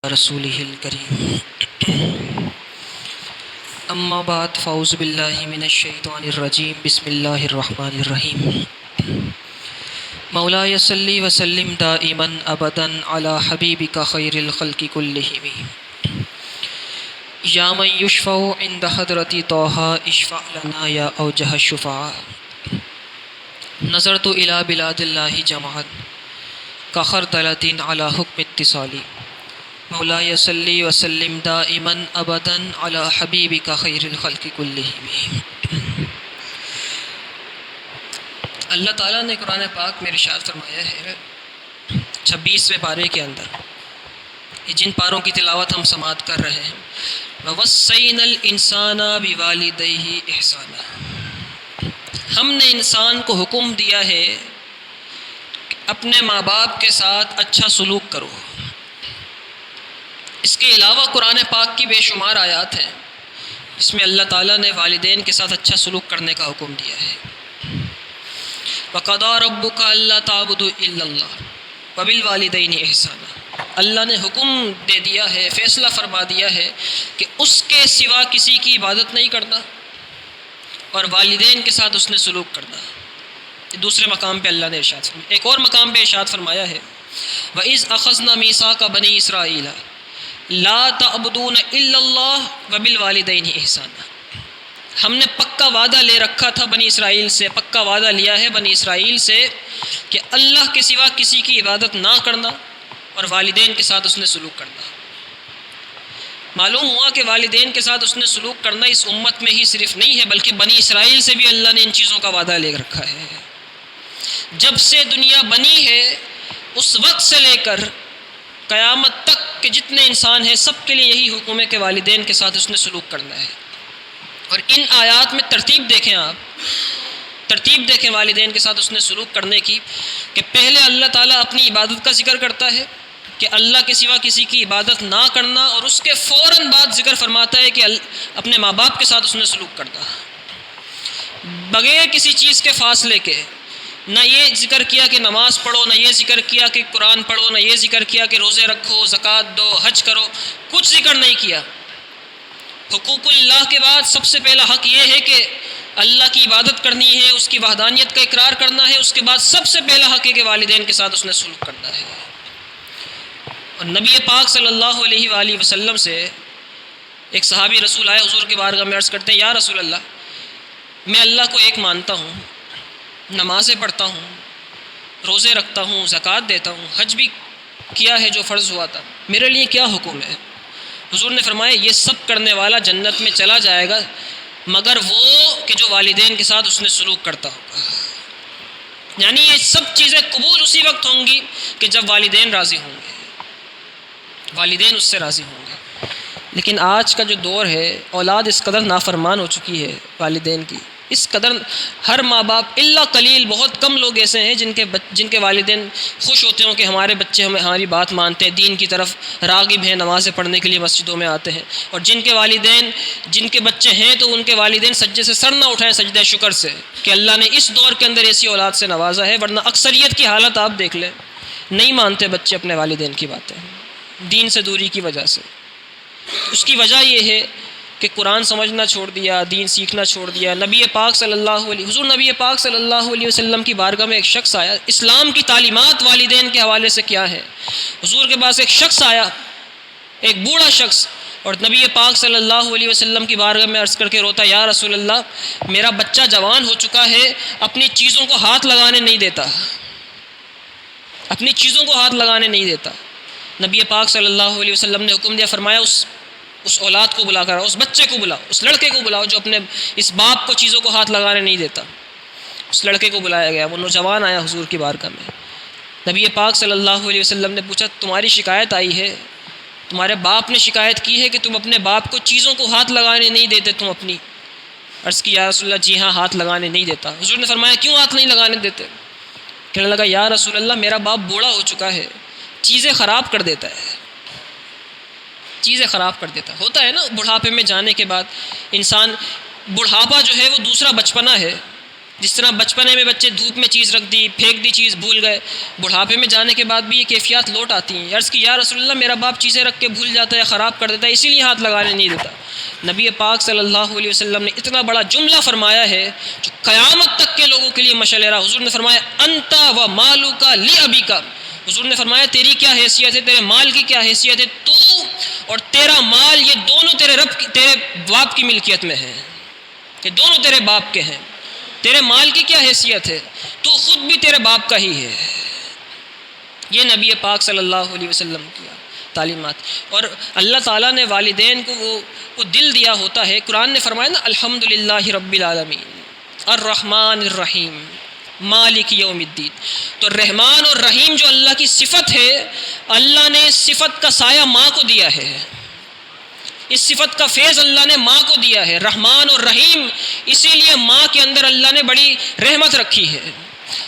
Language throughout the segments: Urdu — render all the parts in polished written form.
رسوله الكريم اما بعد فاعوذ باللہ من الشیطان الرجیم بسم اللہ الرحمن الرحیم مولاي صلی وسلم دائما ابدا على حبیبک خیر الخلق كلهم یا من یشفع عند حضرت طه اشفع لنا یا اوجہ الشفعاء نظرت الى بلاد اللہ جمعت كخردلۃ على حکم اتصالی مولاي صلی وسلم دائما ابدا علی حبیبک خیر الخلق کلہم۔ اللہ تعالیٰ نے قرآن پاک میں ارشاد فرمایا ہے 26ویں پارے کے اندر، جن پاروں کی تلاوت ہم سماعت کر رہے ہیں، وَوَصَّيْنَا الْإِنسَانَ بِوَالِدَيْهِ إِحْسَانًا، ہم نے انسان کو حکم دیا ہے کہ اپنے ماں باپ کے ساتھ اچھا سلوک کرو۔ اس کے علاوہ قرآن پاک کی بے شمار آیات ہیں جس میں اللہ تعالیٰ نے والدین کے ساتھ اچھا سلوک کرنے کا حکم دیا ہے۔ وَقَضَىٰ رَبُّكَ أَلَّا تَعْبُدُوا إِلَّا اللَّهَ وَبِالْوَالِدَيْنِ إِحْسَانًا، اللہ نے حکم دے دیا ہے، فیصلہ فرما دیا ہے کہ اس کے سوا کسی کی عبادت نہیں کرنا اور والدین کے ساتھ اس نے سلوک کرنا۔ دوسرے مقام پہ اللہ نے ارشاد فرمایا، ایک اور مقام پہ ارشاد فرمایا ہے وَإِذْ أَخَذْنَا مِيثَاقَ بَنِي إِسْرَائِيلَ لا تعبدون الا اللہ وبالوالدین احسانا، ہم نے پکا وعدہ لے رکھا تھا بنی اسرائیل سے، پکا وعدہ لیا ہے بنی اسرائیل سے کہ اللہ کے سوا کسی کی عبادت نہ کرنا اور والدین کے ساتھ اس نے سلوک کرنا۔ معلوم ہوا کہ والدین کے ساتھ اس نے سلوک کرنا اس امت میں ہی صرف نہیں ہے بلکہ بنی اسرائیل سے بھی اللہ نے ان چیزوں کا وعدہ لے رکھا ہے۔ جب سے دنیا بنی ہے اس وقت سے لے کر قیامت تک کہ جتنے انسان ہیں سب کے لیے یہی حکم ہے کہ والدین کے ساتھ اس نے سلوک کرنا ہے۔ اور ان آیات میں ترتیب دیکھیں، آپ ترتیب دیکھیں والدین کے ساتھ اس نے سلوک کرنے کی، کہ پہلے اللہ تعالیٰ اپنی عبادت کا ذکر کرتا ہے کہ اللہ کے سوا کسی کی عبادت نہ کرنا، اور اس کے فوراً بعد ذکر فرماتا ہے کہ اپنے ماں باپ کے ساتھ اس نے سلوک کرنا، بغیر کسی چیز کے فاصلے کے۔ نہ یہ ذکر کیا کہ نماز پڑھو، نہ یہ ذکر کیا کہ قرآن پڑھو، نہ یہ ذکر کیا کہ روزے رکھو، زکوٰۃ دو، حج کرو، کچھ ذکر نہیں کیا۔ حقوق اللہ کے بعد سب سے پہلا حق یہ ہے کہ اللہ کی عبادت کرنی ہے، اس کی وحدانیت کا اقرار کرنا ہے۔ اس کے بعد سب سے پہلا حق ہے کہ والدین کے ساتھ اس نے سلوک کرنا ہے۔ اور نبی پاک صلی اللہ علیہ وآلہ وسلم سے ایک صحابی رسول آئے، حضور کی بارگاہ میں عرض کرتے ہیں یا رسول اللہ، میں اللہ کو ایک مانتا ہوں، نمازیں پڑھتا ہوں، روزے رکھتا ہوں، زکوٰۃ دیتا ہوں، حج بھی کیا ہے جو فرض ہوا تھا، میرے لیے کیا حکم ہے؟ حضور نے فرمایا یہ سب کرنے والا جنت میں چلا جائے گا مگر وہ کہ جو والدین کے ساتھ اس نے سلوک کرتا ہوگا۔ یعنی یہ سب چیزیں قبول اسی وقت ہوں گی کہ جب والدین راضی ہوں گے، والدین اس سے راضی ہوں گے۔ لیکن آج کا جو دور ہے، اولاد اس قدر نافرمان ہو چکی ہے والدین کی، اس قدر ہر ماں باپ الا قلیل، بہت کم لوگ ایسے ہیں جن کے والدین خوش ہوتے ہوں کہ ہمارے بچے ہماری بات مانتے ہیں، دین کی طرف راغب ہیں، نمازیں پڑھنے کے لیے مسجدوں میں آتے ہیں، اور جن کے بچے ہیں تو ان کے والدین سجدے سے سر نہ اٹھائیں سجدہ شکر سے کہ اللہ نے اس دور کے اندر ایسی اولاد سے نوازا ہے۔ ورنہ اکثریت کی حالت آپ دیکھ لیں، نہیں مانتے بچے اپنے والدین کی باتیں، دین سے دوری کی وجہ سے۔ اس کی وجہ یہ ہے کہ قرآن سمجھنا چھوڑ دیا، دین سیکھنا چھوڑ دیا۔ نبی پاک صلی اللہ علیہ وسلم کی بارگاہ میں ایک شخص آیا، اسلام کی تعلیمات والدین کے حوالے سے کیا ہے؟ حضور کے پاس ایک شخص آیا، ایک بوڑھا شخص، اور نبی پاک صلی اللہ علیہ وسلم کی بارگاہ میں عرض کر کے روتا، یا رسول اللہ میرا بچہ جوان ہو چکا ہے، اپنی چیزوں کو ہاتھ لگانے نہیں دیتا، اپنی چیزوں کو ہاتھ لگانے نہیں دیتا۔ نبی پاک صلی اللہ علیہ وسلم نے حکم دیا، فرمایا اس اولاد کو بلا کر، اس بچے کو بلاؤ، اس لڑکے کو بلاؤ جو اپنے اس باپ کو چیزوں کو ہاتھ لگانے نہیں دیتا۔ اس لڑکے کو بلایا گیا، وہ نوجوان آیا حضور کی بارگاہ میں۔ نبی پاک صلی اللہ علیہ وسلم نے پوچھا تمہاری شکایت آئی ہے، تمہارے باپ نے شکایت کی ہے کہ تم اپنے باپ کو چیزوں کو ہاتھ لگانے نہیں دیتے تم اپنی؟ عرض کی یا رسول اللہ جی ہاں ہاتھ لگانے نہیں دیتا۔ حضور نے فرمایا کیوں ہاتھ نہیں لگانے دیتے؟ کہنے لگا یا رسول اللہ میرا باپ بوڑھا ہو چکا ہے، چیزیں خراب کر دیتا ہے، چیزیں خراب کر دیتا ہوتا ہے نا۔ بڑھاپے میں جانے کے بعد انسان، بڑھاپا جو ہے وہ دوسرا بچپنا ہے، جس طرح بچپنے میں بچے دھوپ میں چیز رکھ دی، پھینک دی چیز، بھول گئے، بڑھاپے میں جانے کے بعد بھی یہ کیفیات لوٹ آتی ہیں۔ عرض کی یا رسول اللہ میرا باپ چیزیں رکھ کے بھول جاتا ہے، خراب کر دیتا ہے، اسی لیے ہاتھ لگانے نہیں دیتا۔ نبی پاک صلی اللہ علیہ وسلم نے اتنا بڑا جملہ فرمایا ہے جو قیامت تک کے لوگوں کے لیے مشعل راہ۔ حضور نے فرمایا انت و مالک لابیک، حضور نے فرمایا تیری کیا حیثیت ہے، تیرے مال کی کیا حیثیت ہے، تو اور تیرا مال یہ دونوں تیرے باپ کی ملکیت میں ہیں، یہ دونوں تیرے باپ کے ہیں۔ تیرے مال کی کیا حیثیت ہے، تو خود بھی تیرے باپ کا ہی ہے۔ یہ نبی پاک صلی اللہ علیہ وسلم کی تعلیمات۔ اور اللہ تعالیٰ نے والدین کو وہ دل دیا ہوتا ہے۔ قرآن نے فرمایا نا الحمدللہ رب العالمین الرحمن الرحیم مالک یوم الدین۔ تو رحمان اور رحیم جو اللہ کی صفت ہے، اللہ نے اس صفت کا سایہ ماں کو دیا ہے، اس صفت کا فیض اللہ نے ماں کو دیا ہے، رحمان اور رحیم۔ اسی لیے ماں کے اندر اللہ نے بڑی رحمت رکھی ہے۔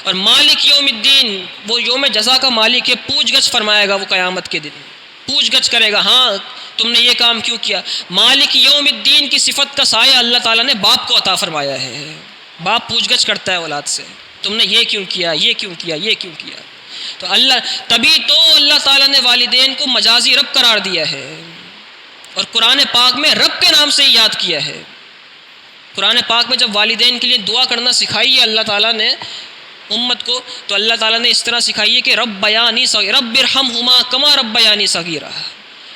اور مالک یوم الدین، وہ یوم جزا کا مالک ہے، پوچھ گچھ فرمائے گا وہ قیامت کے دن، پوچھ گچھ کرے گا، ہاں تم نے یہ کام کیوں کیا۔ مالک یوم الدین کی صفت کا سایہ اللہ تعالیٰ نے باپ کو عطا فرمایا ہے۔ باپ پوچھ گچھ کرتا ہے اولاد سے، تم نے یہ کیوں کیا، یہ کیوں کیا، یہ کیوں کیا۔ تو تبھی تو اللہ تعالیٰ نے والدین کو مجازی رب قرار دیا ہے، اور قرآن پاک میں رب کے نام سے ہی یاد کیا ہے۔ قرآن پاک میں جب والدین کے لیے دعا کرنا سکھائی ہے اللہ تعالیٰ نے امت کو، تو اللہ تعالیٰ نے اس طرح سکھائی ہے کہ رب بیانی صغیرہ، رب ارحمہما کما رب بیانی صغیرہ،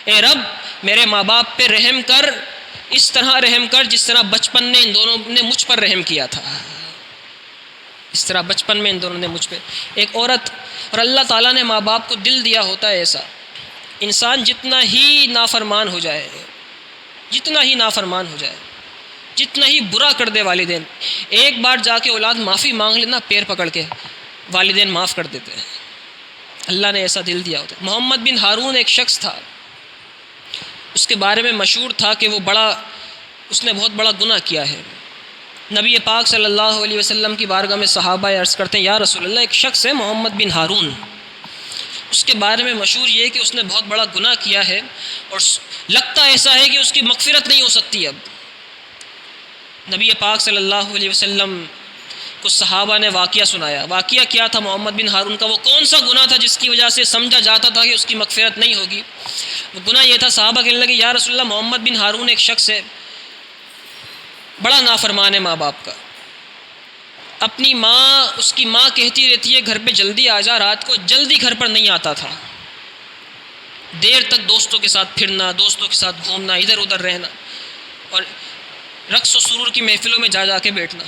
اے رب میرے ماں باپ پہ رحم کر، اس طرح رحم کر جس طرح بچپن میں ان دونوں نے مجھ پر رحم کیا تھا، اس طرح بچپن میں ان دونوں نے مجھ پہ۔ ایک عورت اور اللہ تعالیٰ نے ماں باپ کو دل دیا ہوتا ہے ایسا، انسان جتنا ہی نافرمان ہو جائے، جتنا ہی نافرمان ہو جائے، جتنا ہی برا کر دے والدین، ایک بار جا کے اولاد معافی مانگ لینا پیر پکڑ کے، والدین معاف کر دیتے ہیں۔ اللہ نے ایسا دل دیا ہوتا ہے۔ محمد بن ہارون ایک شخص تھا، اس کے بارے میں مشہور تھا کہ اس نے بہت بڑا گناہ کیا ہے۔ نبی پاک صلی اللہ علیہ وسلم کی بارگاہ میں صحابہ عرض کرتے ہیں یا رسول اللہ ایک شخص ہے محمد بن ہارون، اس کے بارے میں مشہور یہ کہ اس نے بہت بڑا گناہ کیا ہے، اور لگتا ایسا ہے کہ اس کی مغفرت نہیں ہو سکتی اب۔ نبی پاک صلی اللہ علیہ وسلم کو صحابہ نے واقعہ سنایا۔ واقعہ کیا تھا محمد بن ہارون کا؟ وہ کون سا گناہ تھا جس کی وجہ سے سمجھا جاتا تھا کہ اس کی مغفرت نہیں ہوگی؟ وہ گناہ یہ تھا، صحابہ کہنے لگے یا رسول اللہ محمد بن ہارون ایک شخص ہے، بڑا نافرمان ہے ماں باپ کا، اپنی ماں، اس کی ماں کہتی رہتی ہے گھر پہ جلدی آ جا، رات کو جلدی گھر پر نہیں آتا تھا، دیر تک دوستوں کے ساتھ پھرنا، دوستوں کے ساتھ گھومنا، ادھر ادھر رہنا، اور رقص و سرور کی محفلوں میں جا کے بیٹھنا۔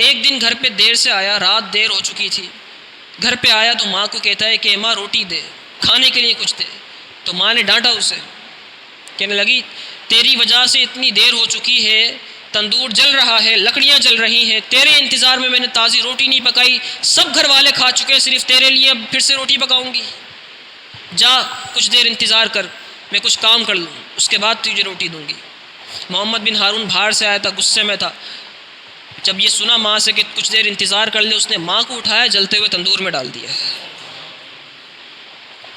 ایک دن گھر پہ دیر سے آیا، رات دیر ہو چکی تھی، گھر پہ آیا تو ماں کو کہتا ہے کہ ماں روٹی دے، کھانے کے لیے کچھ دے۔ تو ماں نے ڈانٹا اسے، کہنے لگی تیری وجہ سے اتنی دیر ہو چکی ہے، تندور جل رہا ہے، لکڑیاں جل رہی ہیں، تیرے انتظار میں نے تازی روٹی نہیں پکائی، سب گھر والے کھا چکے ہیں، صرف تیرے لیے اب پھر سے روٹی پکاؤں گی، جا کچھ دیر انتظار کر، میں کچھ کام کر لوں، اس کے بعد تجھے روٹی دوں گی۔ محمد بن ہارون باہر سے آیا تھا، غصے میں تھا، جب یہ سنا ماں سے کہ کچھ دیر انتظار کر لے، اس نے ماں کو اٹھایا، جلتے ہوئے تندور میں ڈال دیا،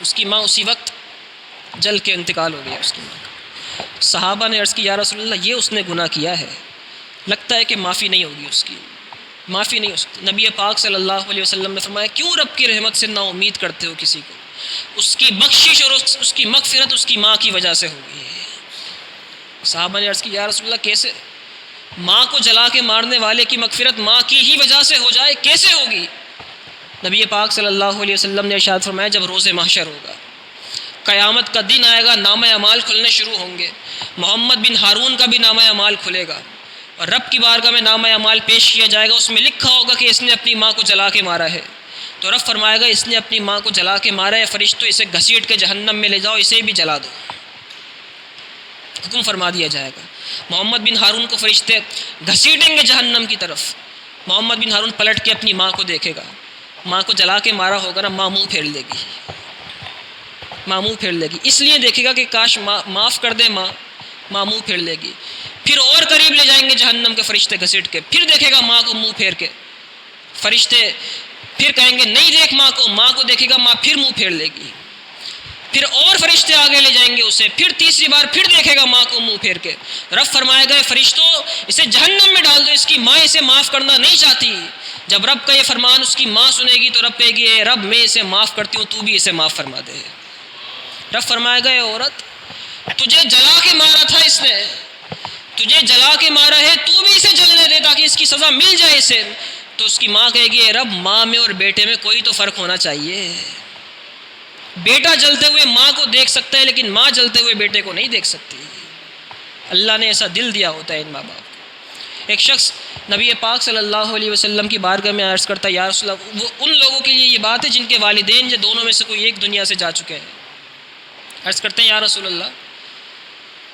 اس کی ماں اسی وقت جل کے انتقال ہو گیا اس کی ماں کا۔ صحابہ نے عرض کی یا رسول اللہ یہ اس نے گناہ کیا ہے، لگتا ہے کہ معافی نہیں ہوگی، اس کی معافی نہیں ہو سکتی۔ نبی پاک صلی اللہ علیہ وسلم نے فرمایا کیوں رب کی رحمت سے نا امید کرتے ہو کسی کو، اس کی بخشش اور اس کی مغفرت اس کی ماں کی وجہ سے ہوگی۔ صحابہ نے عرض کی یا رسول اللہ کیسے؟ ماں کو جلا کے مارنے والے کی مغفرت ماں کی ہی وجہ سے ہو جائے، کیسے ہوگی؟ نبی پاک صلی اللہ علیہ وسلم نے ارشاد فرمایا جب روز محشر ہوگا، قیامت کا دن آئے گا، نامہ اعمال کھلنے شروع ہوں گے، محمد بن ہارون کا بھی نامہ اعمال کھلے گا، اور رب کی بارگاہ میں نامہ اعمال پیش کیا جائے گا، اس میں لکھا ہوگا کہ اس نے اپنی ماں کو جلا کے مارا ہے۔ تو رب فرمائے گا اس نے اپنی ماں کو جلا کے مارا ہے، فرشتوں اسے گھسیٹ کے جہنم میں لے جاؤ، اسے بھی جلا دو، حکم فرما دیا جائے گا۔ محمد بن ہارون کو فرشتے گھسیٹیں گے جہنم کی طرف، محمد بن ہارون پلٹ کے اپنی ماں کو دیکھے گا، ماں کو جلا کے مارا ہوگا نا، ماں منہ پھیر لے گی، ماں منہ پھیر لے گی، اس لیے دیکھے گا کہ کاش معاف کر دے ماں منہ پھیر لے گی۔ پھر اور قریب لے جائیں گے جہنم کے فرشتے گھسیٹ کے، پھر دیکھے گا ماں کو منہ پھیر کے، فرشتے پھر کہیں گے نہیں دیکھ ماں کو دیکھے گا، ماں پھر منہ پھیر لے گی۔ پھر اور فرشتے آگے لے جائیں گے اسے، پھر تیسری بار پھر دیکھے گا ماں کو منہ پھیر کے۔ رب فرمائے گا فرشتوں اسے جہنم میں ڈال دو، اس کی ماں اسے معاف کرنا نہیں چاہتی۔ جب رب کا یہ فرمان اس کی ماں سنے گی تو رب کہے گی اے رب میں اسے معاف کرتی ہوں، تو بھی اسے معاف فرما دے۔ رب فرمائے گا اے عورت تجھے جلا کے مارا تھا اس نے، تجھے جلا کے مارا ہے، تو بھی اسے جلنے دے تاکہ اس کی سزا مل جائے اسے۔ تو اس کی ماں کہے گی اے رب ماں میں اور بیٹے میں کوئی تو فرق ہونا چاہیے، بیٹا جلتے ہوئے ماں کو دیکھ سکتا ہے لیکن ماں جلتے ہوئے بیٹے کو نہیں دیکھ سکتی۔ اللہ نے ایسا دل دیا ہوتا ہے ان ماں باپ کو۔ ایک شخص نبی پاک صلی اللہ علیہ وسلم کی بارگاہ میں عرض کرتا ہے یا رسول اللہ، وہ ان لوگوں کے لیے یہ بات ہے جن کے والدین جو دونوں میں سے کوئی ایک دنیا سے جا چکے ہیں۔ عرض کرتے ہیں یا رسول اللہ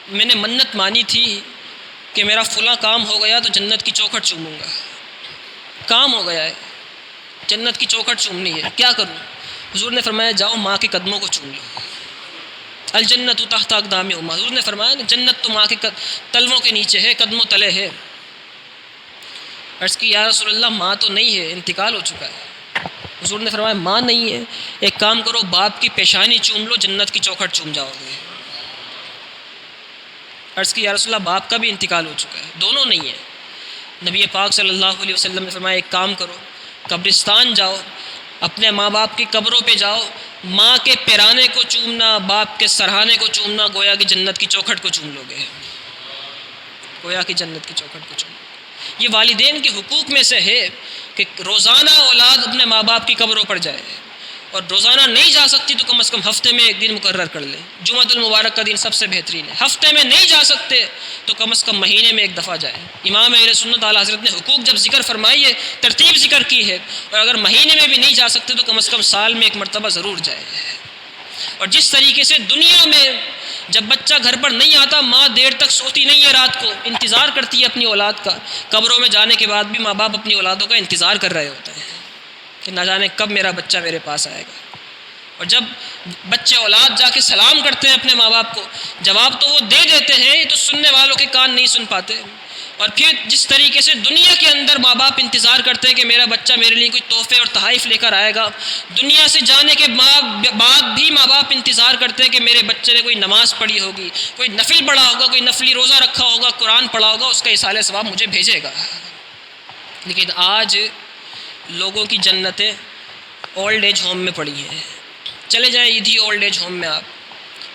میں نے منت مانی تھی کہ میرا فلاں کام ہو گیا تو جنت کی چوکھٹ چوموں گا، کام ہو گیا ہے جنت کی چوکھٹ چومنی ہے، کیا کروں؟ حضور نے فرمایا جاؤ ماں کے قدموں کو چوم لو، الجنت تحت اقدام امہات۔ حضور نے فرمایا جنت تو ماں کے تلووں کے نیچے ہے، قدموں تلے ہے۔ عرض کی یا رسول اللہ ماں تو نہیں ہے، انتقال ہو چکا ہے۔ حضور نے فرمایا ماں نہیں ہے، ایک کام کرو باپ کی پیشانی چوم لو، جنت کی چوکھٹ چوم جاؤ گے۔ عرض کی یا رسول اللہ باپ کا بھی انتقال ہو چکا ہے، دونوں نہیں ہیں۔ نبی پاک صلی اللہ علیہ وسلم نے فرمایا ایک کام کرو قبرستان جاؤ، اپنے ماں باپ کی قبروں پہ جاؤ، ماں کے پیرانے کو چومنا، باپ کے سرہانے کو چومنا، گویا کہ جنت کی چوکھٹ کو چوم لو گے، گویا کہ جنت کی چوکھٹ کو چوم لو گے۔ یہ والدین کے حقوق میں سے ہے کہ روزانہ اولاد اپنے ماں باپ کی قبروں پر جائے، اور روزانہ نہیں جا سکتی تو کم از کم ہفتے میں ایک دن مقرر کر لے۔ جمعہ المبارک کا دن سب سے بہترین ہے۔ ہفتے میں نہیں جا سکتے تو کم از کم مہینے میں ایک دفعہ جائے۔ امام اہل سنت اعلیٰ حضرت نے حقوق جب ذکر فرمائی ہے ترتیب ذکر کی ہے، اور اگر مہینے میں بھی نہیں جا سکتے تو کم از کم سال میں ایک مرتبہ ضرور جائے۔ اور جس طریقے سے دنیا میں جب بچہ گھر پر نہیں آتا ماں دیر تک سوتی نہیں ہے، رات کو انتظار کرتی ہے اپنی اولاد کا، قبروں میں جانے کے بعد بھی ماں باپ اپنی اولادوں کا انتظار کر رہے ہوتے ہیں کہ نہ جانے کب میرا بچہ میرے پاس آئے گا۔ اور جب بچے اولاد جا کے سلام کرتے ہیں اپنے ماں باپ کو، جواب تو وہ دے دیتے ہیں، یہ تو سننے والوں کے کان نہیں سن پاتے۔ اور پھر جس طریقے سے دنیا کے اندر ماں باپ انتظار کرتے ہیں کہ میرا بچہ میرے لیے کوئی تحفے اور تحائف لے کر آئے گا، دنیا سے جانے کے بعد بھی ماں باپ انتظار کرتے ہیں کہ میرے بچے نے کوئی نماز پڑھی ہوگی، کوئی نفل پڑھا ہوگا، کوئی نفلی روزہ رکھا ہوگا، قرآن پڑھا ہوگا، اس کا ایصال ثواب مجھے بھیجے گا۔ لیکن آج لوگوں کی جنتیں اولڈ ایج ہوم میں پڑی ہیں۔ چلے جائیں ادھی اولڈ ایج ہوم میں آپ،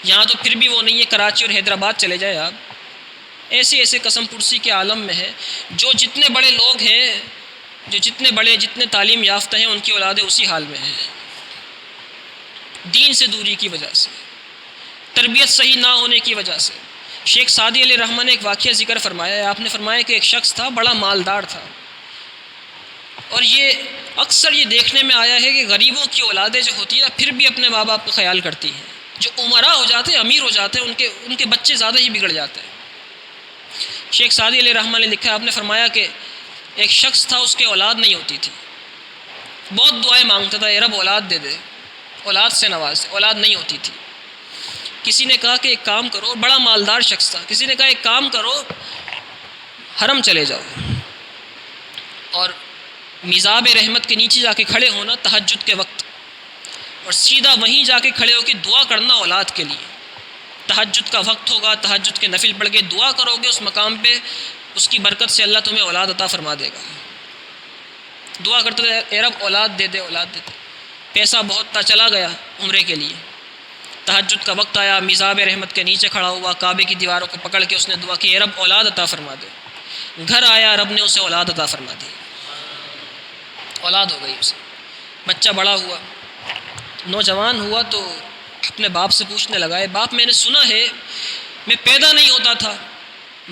یہاں تو پھر بھی وہ نہیں ہے، کراچی اور حیدرآباد چلے جائیں آپ، ایسے ایسے قسم پرسی کے عالم میں ہے۔ جو جتنے بڑے لوگ ہیں، جو جتنے تعلیم یافتہ ہیں، ان کی اولادیں اسی حال میں ہیں، دین سے دوری کی وجہ سے، تربیت صحیح نہ ہونے کی وجہ سے۔ شیخ سعدی علیہ رحمہ نے ایک واقعہ ذکر فرمایا ہے، آپ نے فرمایا کہ ایک شخص تھا بڑا مالدار تھا، اور یہ اکثر یہ دیکھنے میں آیا ہے کہ غریبوں کی اولادیں جو ہوتی ہیں پھر بھی اپنے ماں باپ کا خیال کرتی ہیں، جو عمرا ہو جاتے ہیں، امیر ہو جاتے ہیں، ان کے بچے زیادہ ہی بگڑ جاتے ہیں۔ شیخ سعدی علیہ رحمہ نے لکھا، آپ نے فرمایا کہ ایک شخص تھا، اس کے اولاد نہیں ہوتی تھی، بہت دعائیں مانگتا تھا، اے رب اولاد دے دے، اولاد سے نواز، اولاد نہیں ہوتی تھی۔ کسی نے کہا کہ ایک کام کرو، بڑا مالدار شخص تھا، کسی نے کہا ایک کام کرو حرم چلے جاؤ اور میزاب رحمت کے نیچے جا کے کھڑے ہونا تہجد کے وقت، اور سیدھا وہیں جا کے کھڑے ہو کے دعا کرنا اولاد کے لیے۔ تہجد کا وقت ہوگا، تہجد کے نفل پڑھ کے دعا کرو گے، اس مقام پہ اس کی برکت سے اللہ تمہیں اولاد عطا فرما دے گا۔ دعا کرتے تھے اے رب اولاد دے دے، اولاد دے دے۔ پیسہ بہت تھا، چلا گیا عمرے کے لیے، تہجد کا وقت آیا، میزاب رحمت کے نیچے کھڑا ہوا، کعبے کی دیواروں کو پکڑ کے اس نے دعا کی اے رب اولاد عطا فرما دے۔ گھر آیا، رب نے اسے اولاد عطا فرما دی، اولاد ہو گئی اسے۔ بچہ بڑا ہوا، نوجوان ہوا تو اپنے باپ سے پوچھنے لگا، اے باپ میں نے سنا ہے میں پیدا نہیں ہوتا تھا،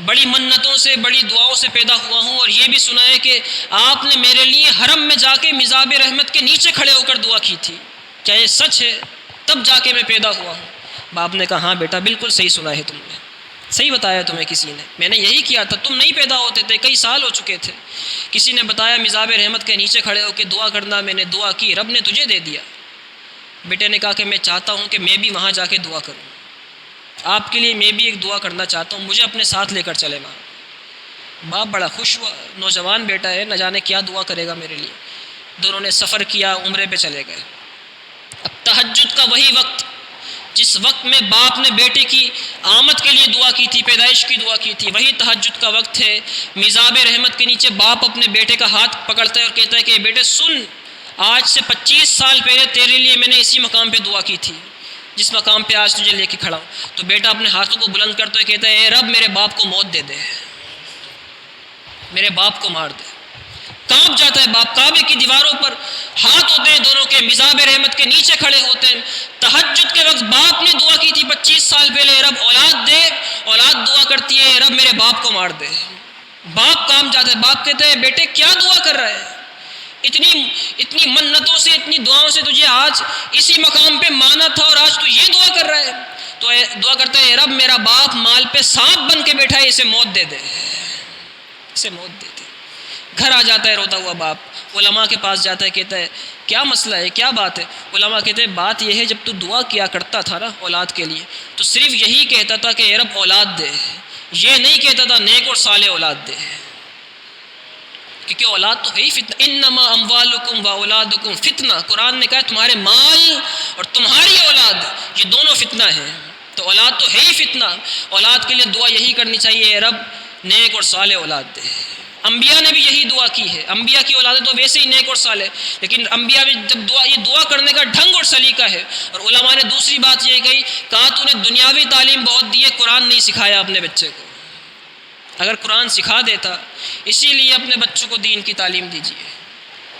بڑی منتوں سے بڑی دعاؤں سے پیدا ہوا ہوں، اور یہ بھی سنا ہے کہ آپ نے میرے لیے حرم میں جا کے میزاب رحمت کے نیچے کھڑے ہو کر دعا کی تھی، کیا یہ سچ ہے؟ تب جا کے میں پیدا ہوا ہوں۔ باپ نے کہا ہاں بیٹا بالکل صحیح سنا ہے تم نے، صحیح بتایا تمہیں کسی نے، میں نے یہی کیا تھا، تم نہیں پیدا ہوتے تھے، کئی سال ہو چکے تھے، کسی نے بتایا میزاب رحمت کے نیچے کھڑے ہو کے دعا کرنا، میں نے دعا کی، رب نے تجھے دے دیا۔ بیٹے نے کہا کہ میں چاہتا ہوں کہ میں بھی وہاں جا کے دعا کروں، آپ کے لیے میں بھی ایک دعا کرنا چاہتا ہوں، مجھے اپنے ساتھ لے کر چلے وہاں۔ باپ بڑا خوش ہوا، نوجوان بیٹا ہے، نہ جانے کیا دعا کرے گا میرے لیے۔ دونوں نے سفر کیا، عمرے پہ چلے گئے۔ اب تہجد کا وہی وقت، جس وقت میں باپ نے بیٹے کی آمد کے لیے دعا کی تھی، پیدائش کی دعا کی تھی، وہی تہجد کا وقت ہے۔ میزاب رحمت کے نیچے باپ اپنے بیٹے کا ہاتھ پکڑتا ہے اور کہتا ہے کہ بیٹے سن، آج سے 25 سال پہلے تیرے لیے میں نے اسی مقام پہ دعا کی تھی جس مقام پہ آج تجھے لے کے کھڑا ہوں۔ تو بیٹا اپنے ہاتھوں کو بلند کرتا ہے، کہتا ہے اے رب میرے باپ کو موت دے دے، میرے باپ کو مار دے۔ کانپ جاتا ہے باپ، کعبے کی دیواروں پر ہاتھ ہوتے ہیں دونوں کے، میزاب رحمت کے نیچے کھڑے ہوتے ہیں۔ تہجد کے وقت باپ نے دعا کی تھی 25 سال پہلے، اے رب اولاد دے، اولاد دعا کرتی ہے اے رب میرے باپ کو مار دے۔ باپ کانپ جاتا ہے، باپ کہتے ہیں بیٹے کیا دعا کر رہا ہے؟ اتنی منتوں سے، اتنی دعاؤں سے تجھے آج اسی مقام پہ مانا تھا اور آج تو یہ دعا کر رہا ہے۔ تو دعا کرتا ہے اے رب میرا باپ مال پہ سانپ بن کے بیٹھا ہے، اسے موت دے دے، اسے موت دے دے۔ گھر آ جاتا ہے روتا ہوا باپ، علماء کے پاس جاتا ہے، کہتا ہے کیا مسئلہ ہے، کیا بات ہے؟ علماء کہتے ہیں بات یہ ہے جب تو دعا کیا کرتا تھا نا اولاد کے لیے تو صرف یہی کہتا تھا کہ اے رب اولاد دے، یہ نہیں کہتا تھا نیک اور صالح اولاد دے، کیونکہ اولاد تو ہے ہی فتنہ۔ انما اموالکم و اولادکم فتنہ، قرآن نے کہا تمہارے مال اور تمہاری اولاد یہ دونوں فتنہ ہیں، تو اولاد تو ہے ہی فتنہ۔ اولاد کے لیے دعا یہی کرنی چاہیے اے رب نیک اور صالح اولاد دے۔ انبیاء نے بھی یہی دعا کی ہے، انبیاء کی اولادیں تو ویسے ہی نیک اور صالح، لیکن انبیاء میں جب یہ دعا کرنے کا ڈھنگ اور سلیقہ ہے۔ اور علماء نے دوسری بات یہ کہی، کہا تو نے دنیاوی تعلیم بہت دی ہے، قرآن نہیں سکھایا اپنے بچے کو۔ اگر قرآن سکھا دیتا، اسی لیے اپنے بچوں کو دین کی تعلیم دیجیے،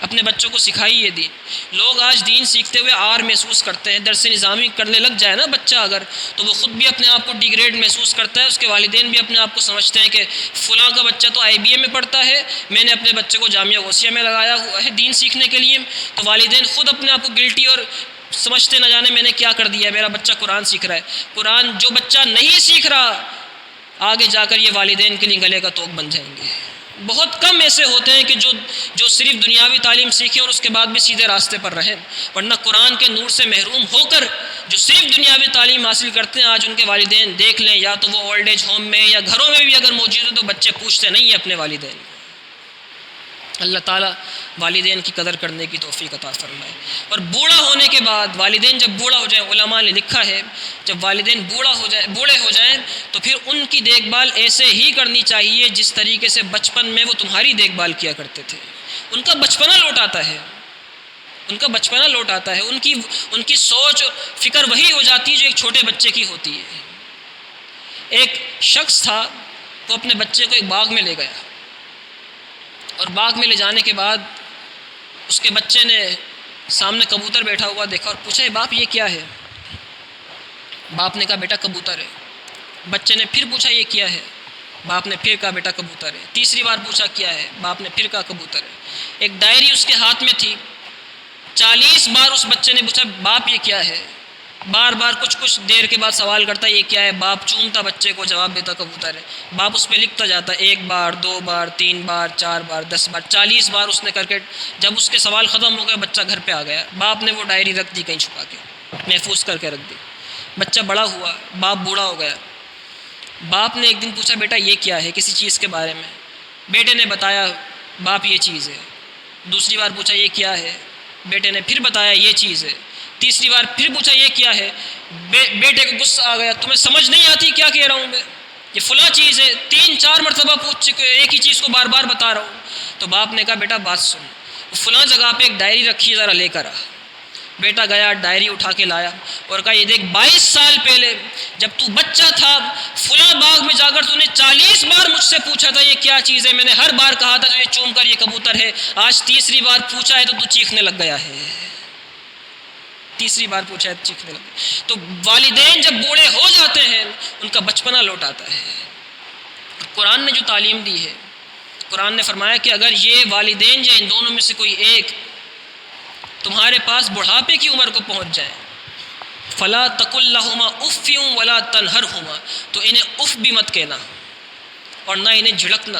اپنے بچوں کو سکھائیے دین۔ لوگ آج دین سیکھتے ہوئے عار محسوس کرتے ہیں، درس نظامی کرنے لگ جائے نا بچہ اگر، تو وہ خود بھی اپنے آپ کو ڈیگریڈ محسوس کرتا ہے، اس کے والدین بھی اپنے آپ کو سمجھتے ہیں کہ فلاں کا بچہ تو IBA میں پڑھتا ہے، میں نے اپنے بچے کو جامعہ غوثیہ میں لگایا ہوا ہے دین سیکھنے کے لیے، تو والدین خود اپنے آپ کو گلٹی اور سمجھتے نہ جانے میں نے کیا کر دیا ہے، میرا بچہ قرآن سیکھ رہا ہے۔ قرآن جو بچہ نہیں سیکھ رہا، آگے جا کر یہ والدین کے لیے گلے کا توق بن جائیں گے۔ بہت کم ایسے ہوتے ہیں کہ جو صرف دنیاوی تعلیم سیکھیں اور اس کے بعد بھی سیدھے راستے پر رہیں، ورنہ قرآن کے نور سے محروم ہو کر جو صرف دنیاوی تعلیم حاصل کرتے ہیں، آج ان کے والدین دیکھ لیں، یا تو وہ اولڈ ایج ہوم میں یا گھروں میں بھی اگر موجود ہیں تو بچے پوچھتے نہیں ہیں اپنے والدین۔ اللہ تعالیٰ والدین کی قدر کرنے کی توفیق عطا فرمائے۔ اور بوڑھا ہونے کے بعد، والدین جب بوڑھا ہو جائیں، علماء نے لکھا ہے جب والدین بوڑھے ہو جائیں تو پھر ان کی دیکھ بھال ایسے ہی کرنی چاہیے جس طریقے سے بچپن میں وہ تمہاری دیکھ بھال کیا کرتے تھے۔ ان کا بچپنا لوٹ آتا ہے، ان کا بچپنا لوٹ آتا ہے، ان کی سوچ اور فکر وہی ہو جاتی ہے جو ایک چھوٹے بچے کی ہوتی ہے۔ ایک شخص تھا، وہ اپنے بچے کو ایک باغ میں لے گیا، اور باغ میں لے جانے کے بعد اس کے بچے نے سامنے کبوتر بیٹھا ہوا دیکھا اور پوچھا باپ یہ کیا ہے؟ باپ نے کہا بیٹا کبوتر ہے۔ بچے نے پھر پوچھا یہ کیا ہے؟ باپ نے پھر کہا بیٹا کبوتر ہے۔ تیسری بار پوچھا کیا ہے؟ باپ نے پھر کہا کبوتر ہے۔ ایک ڈائری اس کے ہاتھ میں تھی، 40 بار اس بچے نے پوچھا باپ یہ کیا ہے؟ بار بار کچھ دیر کے بعد سوال کرتا یہ کیا ہے، باپ چومتا بچے کو، جواب دیتا کبوتر ہے۔ باپ اس پہ لکھتا جاتا 1 بار 2 بار 3 بار 4 بار 10 بار 40 بار اس نے کر کے، جب اس کے سوال ختم ہو گئے بچہ گھر پہ آ گیا، باپ نے وہ ڈائری رکھ دی کہیں چھپا کے، محفوظ کر کے رکھ دی۔ بچہ بڑا ہوا، باپ بوڑھا ہو گیا۔ باپ نے ایک دن پوچھا بیٹا یہ کیا ہے، کسی چیز کے بارے میں؟ بیٹے نے بتایا باپ یہ چیز ہے۔ دوسری بار پوچھا یہ کیا ہے؟ بیٹے نے پھر بتایا یہ چیز ہے۔ تیسری بار پھر پوچھا یہ کیا ہے؟ بیٹے کو غصہ آ گیا، تمہیں سمجھ نہیں آتی کیا کہہ رہا ہوں میں؟ یہ فلاں چیز ہے، 3-4 مرتبہ پوچھ چکے، ایک ہی چیز کو بار بار بتا رہا ہوں۔ تو باپ نے کہا بیٹا بات سن، فلاں جگہ پہ ایک ڈائری رکھی ہے، ذرا لے کر آ۔ بیٹا گیا، ڈائری اٹھا کے لایا اور کہا یہ دیکھ 22 سال پہلے جب تو بچہ تھا فلاں باغ میں جا کر تو نے 40 بار مجھ سے پوچھا تھا یہ کیا چیز ہے، میں نے ہر بار کہا تھا تو یہ چوم کر یہ کبوتر ہے، آج تیسری بار پوچھا ہے تو چیخنے لگ گیا ہے، تیسری بار پوچھا ہے تو چیخنے لگ گیا۔ تو والدین جب بوڑھے ہو جاتے ہیں ان کا بچپنا لوٹ آتا ہے۔ قرآن نے جو تعلیم دی ہے، قرآن نے فرمایا کہ اگر یہ والدین جو ان دونوں میں سے کوئی ایک تمہارے پاس بڑھاپے کی عمر کو پہنچ جائے، فلا تقل لہما اف ولا تنہرہما، تو انہیں اف بھی مت کہنا اور نہ انہیں جھڑکنا۔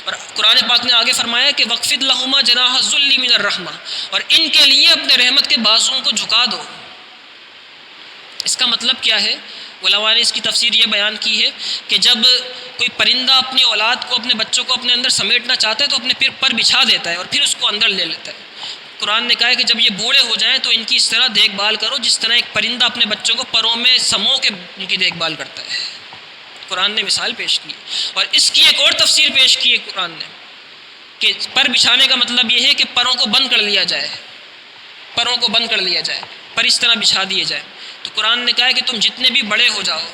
اور قرآن پاک نے آگے فرمایا کہ وقفد لہما جناح الذل من الرحمہ، اور ان کے لیے اپنے رحمت کے بازوؤں کو جھکا دو۔ اس کا مطلب کیا ہے؟ علماء نے اس کی تفسیر یہ بیان کی ہے کہ جب کوئی پرندہ اپنی اولاد کو، اپنے بچوں کو اپنے اندر سمیٹنا چاہتا ہے تو اپنے پر بچھا دیتا ہے اور پھر اس کو اندر لے لیتا ہے۔ قرآن نے کہا ہے کہ جب یہ بوڑھے ہو جائیں تو ان کی اس طرح دیکھ بھال کرو جس طرح ایک پرندہ اپنے بچوں کو پروں میں سمو کے ان کی دیکھ بھال کرتا ہے. قرآن نے مثال پیش کی. اور اس کی ایک اور تفسیر پیش کی ہے قرآن نے کہ پر بچھانے کا مطلب یہ ہے کہ پروں کو بند کر لیا جائے، پروں کو بند کر لیا جائے، پر اس طرح بچھا دیے جائے. تو قرآن نے کہا ہے کہ تم جتنے بھی بڑے ہو جاؤ،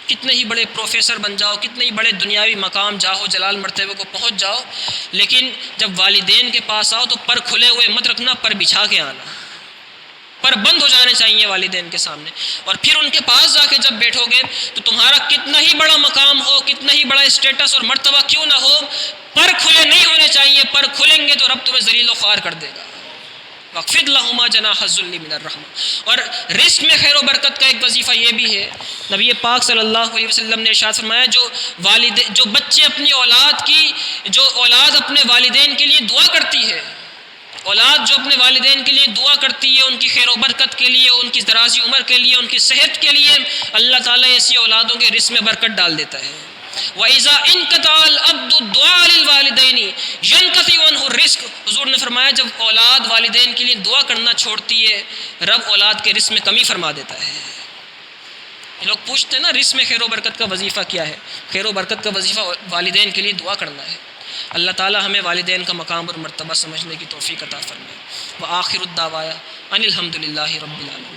کتنے ہی بڑے پروفیسر بن جاؤ، کتنے ہی بڑے دنیاوی مقام جاہو جلال مرتبے کو پہنچ جاؤ، لیکن جب والدین کے پاس آؤ تو پر کھلے ہوئے مت رکھنا، پر بچھا کے آنا. پر بند ہو جانے چاہیے والدین کے سامنے. اور پھر ان کے پاس جا کے جب بیٹھو گے تو تمہارا کتنا ہی بڑا مقام ہو، کتنا ہی بڑا اسٹیٹس اور مرتبہ کیوں نہ ہو، پر کھلے نہیں ہونے چاہیے. پر کھلیں گے تو رب تمہیں ذلیل و خوار کر دے گا. وَاخْفِضْ لَهُمَا جَنَاحَ الذُّلِّ مِنَ الرَّحْمَةِ. اور رزق میں خیر و برکت کا ایک وظیفہ یہ بھی ہے. نبی پاک صلی اللہ علیہ وسلم نے ارشاد فرمایا جو بچے اپنی اولاد کی، جو اولاد اپنے والدین کے لیے دعا کرتی ہے، اولاد جو اپنے والدین کے لیے دعا کرتی ہے، ان کی خیر و برکت کے لیے، ان کی درازی عمر کے لیے، ان کی صحت کے لیے، اللہ تعالیٰ ایسی اولادوں کے رزق میں برکت ڈال دیتا ہے. وَإِذَا انْقَطَعَ الْعَبْدُ الدُّعَاءَ لِلْوَالِدَيْنِ يَنْقَطِعُ عَنْهُ الرِّزْقُ. حضور نے فرمایا جب اولاد والدین کے لیے دعا کرنا چھوڑتی ہے، رب اولاد کے رزق میں کمی فرما دیتا ہے. یہ لوگ پوچھتے ہیں نا رزق میں خیر و برکت کا وظیفہ کیا ہے؟ خیر و برکت کا وظیفہ والدین کے لیے دعا کرنا ہے. اللہ تعالی ہمیں والدین کا مقام اور مرتبہ سمجھنے کی توفیق عطا فرمائے. وآخر الدعوانا ان الحمد للہ رب العالمین.